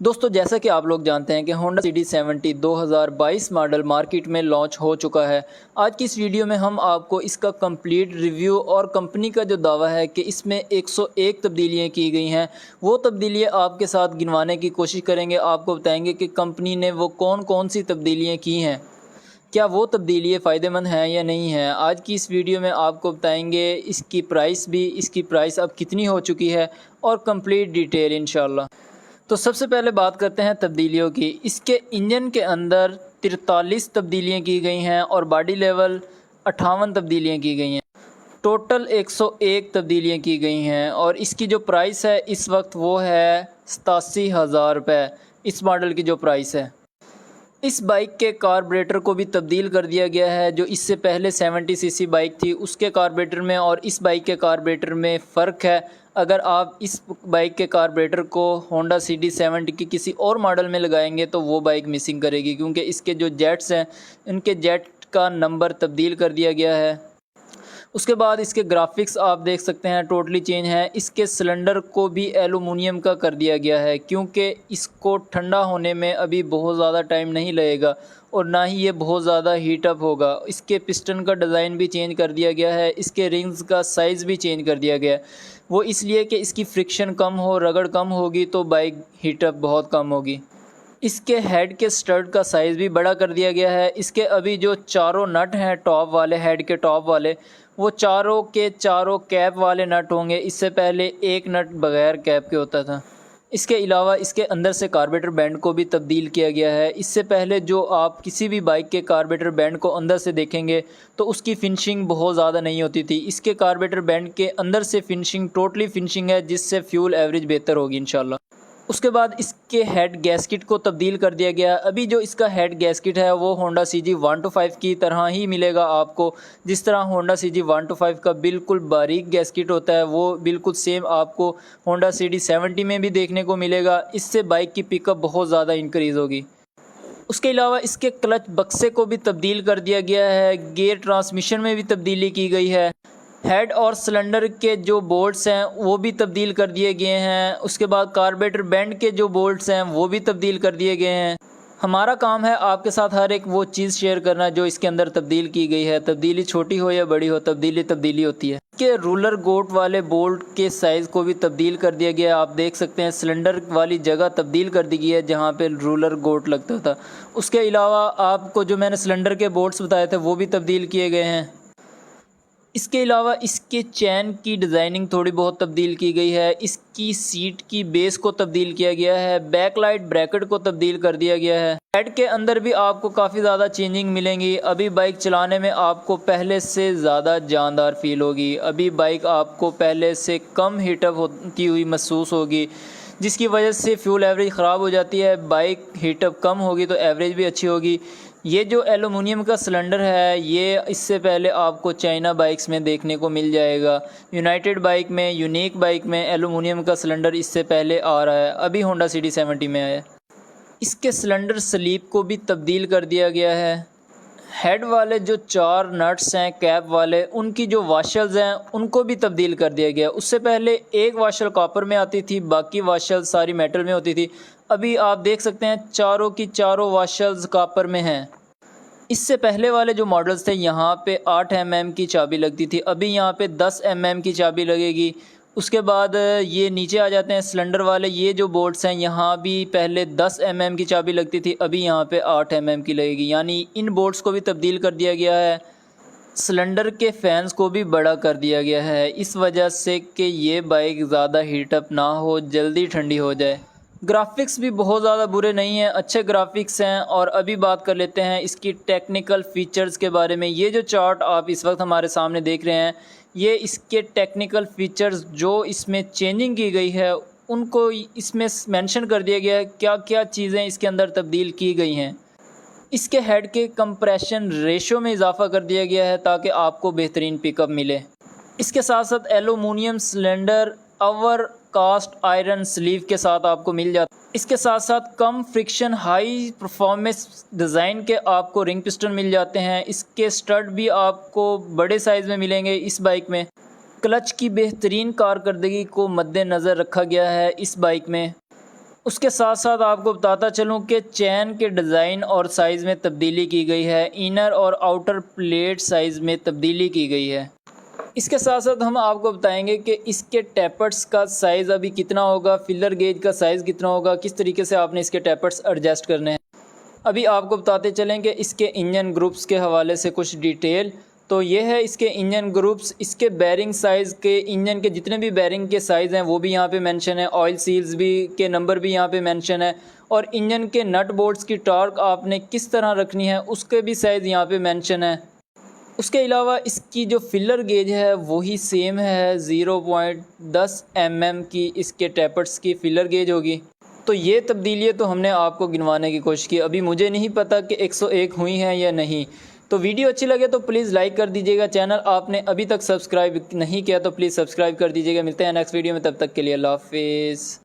दोस्तों, जैसा कि आप लोग जानते हैं कि होंडा CD70 2022 मॉडल मार्केट में लॉन्च हो चुका है। आज की इस वीडियो में हम आपको इसका कंप्लीट रिव्यू और कंपनी का जो दावा है कि इसमें 101 तब्दीलियां की गई हैं, वो तब्दीलियां आपके साथ गिनवाने की कोशिश करेंगे। आपको बताएंगे कि कंपनी ने वो कौन कौन सी तब्दीलियां की हैं, क्या वो तब्दीलियाँ फ़ायदेमंद हैं या नहीं हैं। आज की इस वीडियो में आपको बताएंगे इसकी प्राइस अब कितनी हो चुकी है और कंप्लीट डिटेल इंशाल्लाह। तो सबसे पहले बात करते हैं तब्दीलियों की। इसके इंजन के अंदर 43 तब्दीलियाँ की गई हैं और बॉडी लेवल 58 तब्दीलियाँ की गई हैं। टोटल 101 तब्दीलियाँ की गई हैं और इसकी जो प्राइस है इस वक्त वो है 87,000 रुपये। इस मॉडल की जो प्राइस है, इस बाइक के कार्बोरेटर को भी तब्दील कर दिया गया है। जो इससे पहले 70 सीसी बाइक थी उसके कार्बोरेटर में और इस बाइक के कार्बोरेटर में फ़र्क है। अगर आप इस बाइक के कार्बोरेटर को होंडा CD70 की किसी और मॉडल में लगाएंगे तो वो बाइक मिसिंग करेगी, क्योंकि इसके जो जेट्स हैं उनके जेट का नंबर तब्दील कर दिया गया है। उसके बाद इसके ग्राफिक्स आप देख सकते हैं टोटली चेंज है। इसके सिलेंडर को भी एलुमिनियम का कर दिया गया है, क्योंकि इसको ठंडा होने में अभी बहुत ज़्यादा टाइम नहीं लगेगा और ना ही ये बहुत ज़्यादा हीट अप होगा। इसके पिस्टन का डिज़ाइन भी चेंज कर दिया गया है। इसके रिंग्स का साइज़ भी चेंज कर दिया गया है, वो इसलिए कि इसकी फ्रिक्शन कम हो, रगड़ कम होगी तो बाइक हीट अप बहुत कम होगी। इसके हेड के स्टड का साइज़ भी बड़ा कर दिया गया है। इसके अभी जो चारों नट हैं टॉप वाले, हेड के टॉप वाले, वो चारों के चारों कैप वाले नट होंगे। इससे पहले एक नट बगैर कैप के होता था। इसके अलावा इसके अंदर से कार्बोरेटर बैंड को भी तब्दील किया गया है। इससे पहले जो आप किसी भी बाइक के कार्बोरेटर बैंड को अंदर से देखेंगे तो उसकी फिनिशिंग बहुत ज़्यादा नहीं होती थी। इसके कार्बोरेटर बैंड के अंदर से फिनिशिंग टोटली फिनिशिंग है, जिससे फ्यूल एवरेज बेहतर होगी इंशाल्लाह। उसके बाद इसके हेड गैस्किट को तब्दील कर दिया गया। अभी जो इसका हेड गैस्किट है वो होंडा CG125 की तरह ही मिलेगा आपको। जिस तरह होंडा CG125 का बिल्कुल बारीक गैस्किट होता है, वो बिल्कुल सेम आपको होंडा CD70 में भी देखने को मिलेगा। इससे बाइक की पिकअप बहुत ज़्यादा इंक्रीज़ होगी। उसके अलावा इसके क्लच बक्से को भी तब्दील कर दिया गया है। गियर ट्रांसमिशन में भी तब्दीली की गई है। हेड और सिलेंडर के जो बोल्ट्स हैं वो भी तब्दील कर दिए गए हैं। उसके बाद कार्बोरेटर बैंड के जो बोल्ट्स हैं वो भी तब्दील कर दिए गए हैं। हमारा काम है आपके साथ हर एक वो चीज़ शेयर करना जो इसके अंदर तब्दील की गई है। तब्दीली छोटी हो या बड़ी हो, तब्दीली होती है। इसके रूलर गोट वाले बोल्ट के साइज़ को भी तब्दील कर दिया गया है। आप देख सकते हैं सिलेंडर वाली जगह तब्दील कर दी गई है जहाँ पे रूलर गोट लगता था। उसके अलावा आपको जो मैंने सिलेंडर के बोल्ट्स बताए थे वो भी तब्दील किए गए हैं। इसके अलावा इसके चैन की डिज़ाइनिंग थोड़ी बहुत तब्दील की गई है। इसकी सीट की बेस को तब्दील किया गया है। बैक लाइट ब्रैकेट को तब्दील कर दिया गया है। हेड के अंदर भी आपको काफ़ी ज़्यादा चेंजिंग मिलेंगी। अभी बाइक चलाने में आपको पहले से ज़्यादा जानदार फील होगी। अभी बाइक आपको पहले से कम हीटअप होती हुई महसूस होगी, जिसकी वजह से फ्यूल एवरेज ख़राब हो जाती है। बाइक हीटअप कम होगी तो एवरेज भी अच्छी होगी। ये जो एलुमिनियम का सिलेंडर है ये इससे पहले आपको चाइना बाइक्स में देखने को मिल जाएगा। यूनाइटेड बाइक में, यूनिक बाइक में एलुमिनियम का सिलेंडर इससे पहले आ रहा है, अभी होंडा CD70 में आया। इसके सिलेंडर स्लीप को भी तब्दील कर दिया गया है। हेड वाले जो चार नट्स हैं कैप वाले, उनकी जो वाशल्स हैं उनको भी तब्दील कर दिया गया। उससे पहले एक वाशल कॉपर में आती थी, बाकी वाशल सारी मेटल में होती थी। अभी आप देख सकते हैं चारों की चारों वाशल्स कॉपर में हैं। इससे पहले वाले जो मॉडल्स थे यहाँ पे 8 mm की चाबी लगती थी, अभी यहाँ पे 10 mm की चाबी लगेगी। उसके बाद ये नीचे आ जाते हैं सिलेंडर वाले, ये जो बोल्ट्स हैं यहाँ भी पहले 10 mm की चाबी लगती थी, अभी यहाँ पे 8 mm की लगेगी। यानी इन बोल्ट्स को भी तब्दील कर दिया गया है। सिलेंडर के फैंस को भी बड़ा कर दिया गया है, इस वजह से कि ये बाइक ज़्यादा हीटअप ना हो, जल्दी ठंडी हो जाए। ग्राफिक्स भी बहुत ज़्यादा बुरे नहीं हैं, अच्छे ग्राफिक्स हैं। और अभी बात कर लेते हैं इसकी टेक्निकल फ़ीचर्स के बारे में। ये जो चार्ट आप इस वक्त हमारे सामने देख रहे हैं, ये इसके टेक्निकल फ़ीचर्स जो इसमें चेंजिंग की गई है उनको इसमें मेंशन कर दिया गया है, क्या क्या चीज़ें इसके अंदर तब्दील की गई हैं। इसके हेड के कंप्रेशन रेशो में इजाफा कर दिया गया है ताकि आपको बेहतरीन पिकअप मिले। इसके साथ साथ एलुमिनियम सिलेंडर अवर कास्ट आयरन स्लीव के साथ आपको मिल जाता है। इसके साथ साथ कम फ्रिक्शन हाई परफॉर्मेंस डिज़ाइन के आपको रिंग पिस्टन मिल जाते हैं। इसके स्टड भी आपको बड़े साइज़ में मिलेंगे इस बाइक में। क्लच की बेहतरीन कारकर्दगी को मद्देनज़र रखा गया है इस बाइक में। उसके साथ साथ आपको बताता चलूँ कि चैन के डिज़ाइन और साइज़ में तब्दीली की गई है, इनर और आउटर प्लेट साइज़ में तब्दीली की गई है। इसके साथ साथ हम आपको बताएंगे कि इसके टैपर्स का साइज़ अभी कितना होगा, फिलर गेज का साइज़ कितना होगा, किस तरीके से आपने इसके टैपर्स एडजस्ट करने हैं। अभी आपको बताते चलें कि इसके इंजन ग्रुप्स के हवाले से कुछ डिटेल। तो ये है इसके इंजन ग्रुप्स, इसके बैरिंग साइज़ के, इंजन के जितने भी बैरिंग के साइज़ हैं वो भी यहाँ पे मेंशन है, ऑयल सील्स भी के नंबर भी यहाँ पे मेंशन है, और इंजन के नट बोल्ट्स की टॉर्क आपने किस तरह रखनी है उसके भी साइज़ यहाँ पे मेंशन है। उसके अलावा इसकी जो फिलर गेज है वही सेम है, 0.10 mm की इसके टैपर्स की फिलर गेज होगी। तो ये तब्दीलियाँ तो हमने आपको गिनवाने की कोशिश की, अभी मुझे नहीं पता कि 101 हुई हैं या नहीं। तो वीडियो अच्छी लगे तो प्लीज़ लाइक कर दीजिएगा, चैनल आपने अभी तक सब्सक्राइब नहीं किया तो प्लीज़ सब्सक्राइब कर दीजिएगा। मिलते हैं नेक्स्ट वीडियो में, तब तक के लिए अल्लाह हाफिज़।